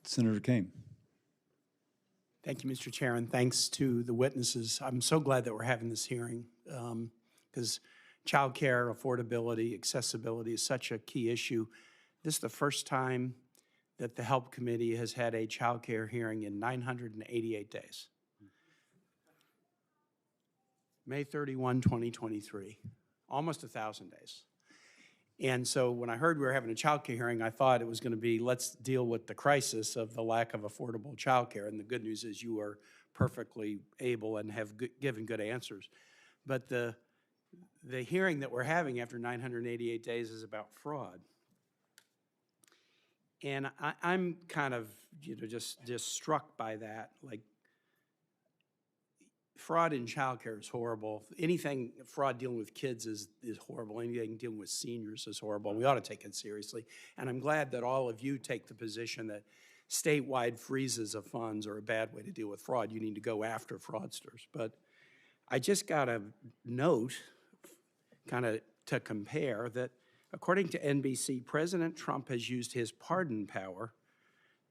Senator Kaine. Thank you, Mr. Chair, and thanks to the witnesses. I'm so glad that we're having this hearing because childcare, affordability, accessibility is such a key issue. This is the first time that the Help Committee has had a childcare hearing in 988 days. May 31, 2023, almost 1,000 days. And so when I heard we were having a childcare hearing, I thought it was going to be, let's deal with the crisis of the lack of affordable childcare. And the good news is you are perfectly able and have given good answers. But the hearing that we're having after 988 days is about fraud. And I'm kind of, just struck by that. Like, fraud in childcare is horrible. Anything fraud dealing with kids is horrible. Anything dealing with seniors is horrible. We ought to take it seriously. And I'm glad that all of you take the position that statewide freezes of funds are a bad way to deal with fraud. You need to go after fraudsters. But I just got a note, kind of to compare, that according to NBC, President Trump has used his pardon power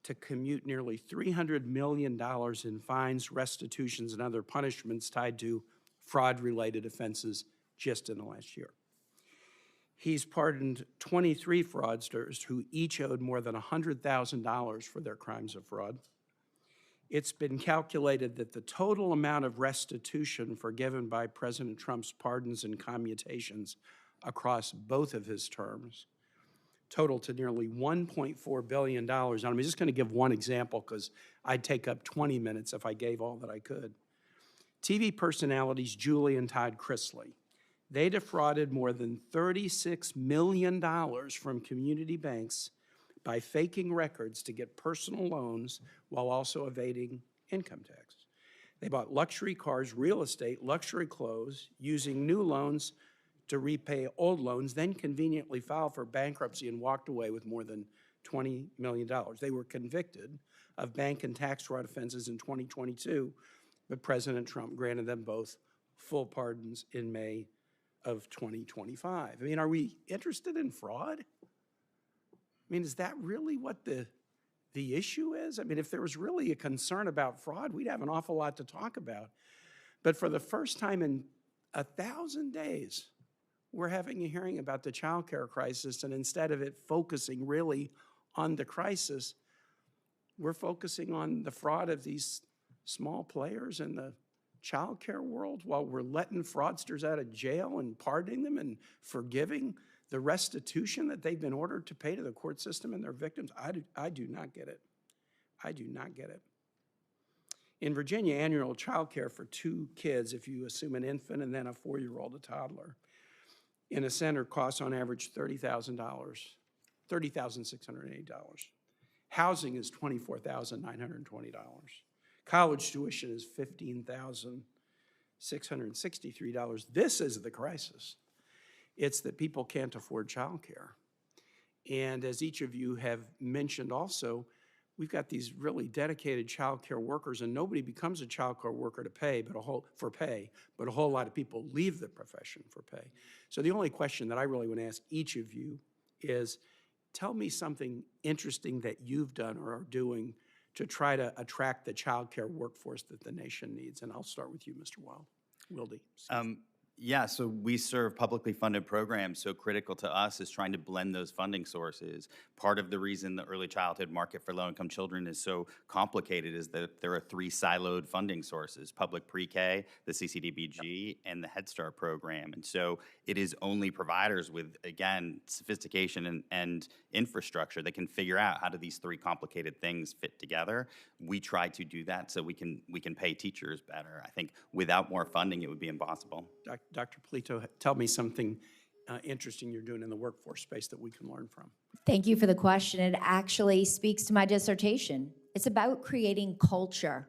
to commute nearly $300 million in fines, restitutions, and other punishments tied to fraud-related offenses just in the last year. He's pardoned 23 fraudsters who each owed more than $100,000 for their crimes of fraud. It's been calculated that the total amount of restitution forgiven by President Trump's pardons and commutations across both of his terms total to nearly $1.4 billion. And I'm just going to give one example because I'd take up 20 minutes if I gave all that I could. TV personalities Julie and Todd Chrisley, they defrauded more than $36 million from community banks by faking records to get personal loans while also evading income tax. They bought luxury cars, real estate, luxury clothes, using new loans to repay old loans, then conveniently filed for bankruptcy and walked away with more than $20 million. They were convicted of bank and tax fraud offenses in 2022, but President Trump granted them both full pardons in May of 2025. I mean, are we interested in fraud? I mean, is that really what the issue is? I mean, if there was really a concern about fraud, we'd have an awful lot to talk about. But for the first time in 1,000 days, we're having a hearing about the child care crisis, and instead of it focusing really on the crisis, we're focusing on the fraud of these small players in the child care world while we're letting fraudsters out of jail and pardoning them and forgiving the restitution that they've been ordered to pay to the court system and their victims. I do not get it. I do not get it. In Virginia, annual child care for 2 kids, if you assume an infant and then a 4-year-old, a toddler, in a center costs on average $30,000, $30,680. Housing is $24,920. College tuition is $15,663. This is the crisis. It's that people can't afford childcare. And as each of you have mentioned also, we've got these really dedicated child care workers, and nobody becomes a child care worker to pay, but a whole lot of people leave the profession for pay. So the only question that I really want to ask each of you is, tell me something interesting that you've done or are doing to try to attract the child care workforce that the nation needs. And I'll start with you, Mr. Wilde. Yeah, so we serve publicly funded programs, so critical to us is trying to blend those funding sources. Part of the reason the early childhood market for low-income children is so complicated is that there are 3 siloed funding sources: public pre-K, the CCDBG, and the Head Start program. And so it is only providers with, again, sophistication and infrastructure that can figure out how do these 3 complicated things fit together. We try to do that so we can pay teachers better. I think without more funding, it would be impossible. Dr. Polito, tell me something interesting you're doing in the workforce space that we can learn from. Thank you for the question. It actually speaks to my dissertation. It's about creating culture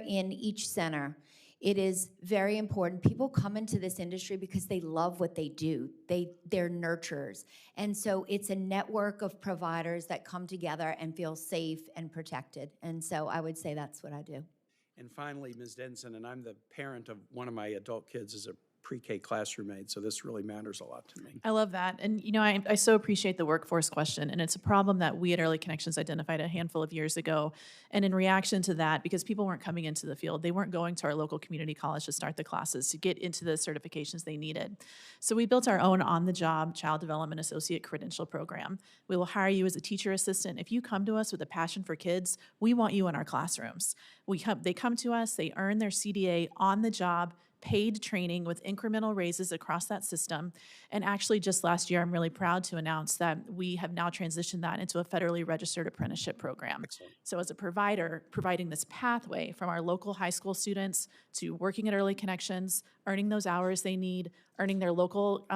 in each center. It is very important. People come into this industry because they love what they do. They're nurturers. And so it's a network of providers that come together and feel safe and protected. And so I would say that's what I do. And finally, Ms. Denson, and I'm the parent of one of my adult kids, is a pre-K classroom aide, so this really matters a lot to me. I love that. And, I so appreciate the workforce question. And it's a problem that we at Early Connections identified a handful of years ago. And in reaction to that, because people weren't coming into the field, they weren't going to our local community college to start the classes, to get into the certifications they needed. So we built our own on-the-job child development associate credential program. We will hire you as a teacher assistant. If you come to us with a passion for kids, we want you in our classrooms. They come to us, they earn their CDA on the job, paid training with incremental raises across that system. And actually just last year, I'm really proud to announce that we have now transitioned that into a federally registered apprenticeship program. Excellent. So as a provider, providing this pathway from our local high school students to working at Early Connections, earning those hours they need, earning their local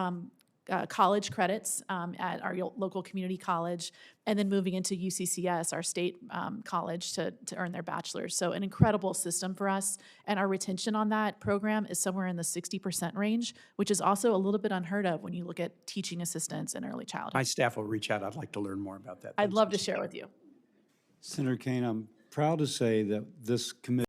college credits at our local community college, and then moving into UCCS, our state college, to earn their bachelor's. So an incredible system for us, and our retention on that program is somewhere in the 60% range, which is also a little bit unheard of when you look at teaching assistants in early childhood. My staff will reach out. I'd like to learn more about that. I'd Thanks, love to Mr. share Chair. with you. Senator Kaine, I'm proud to say that this committee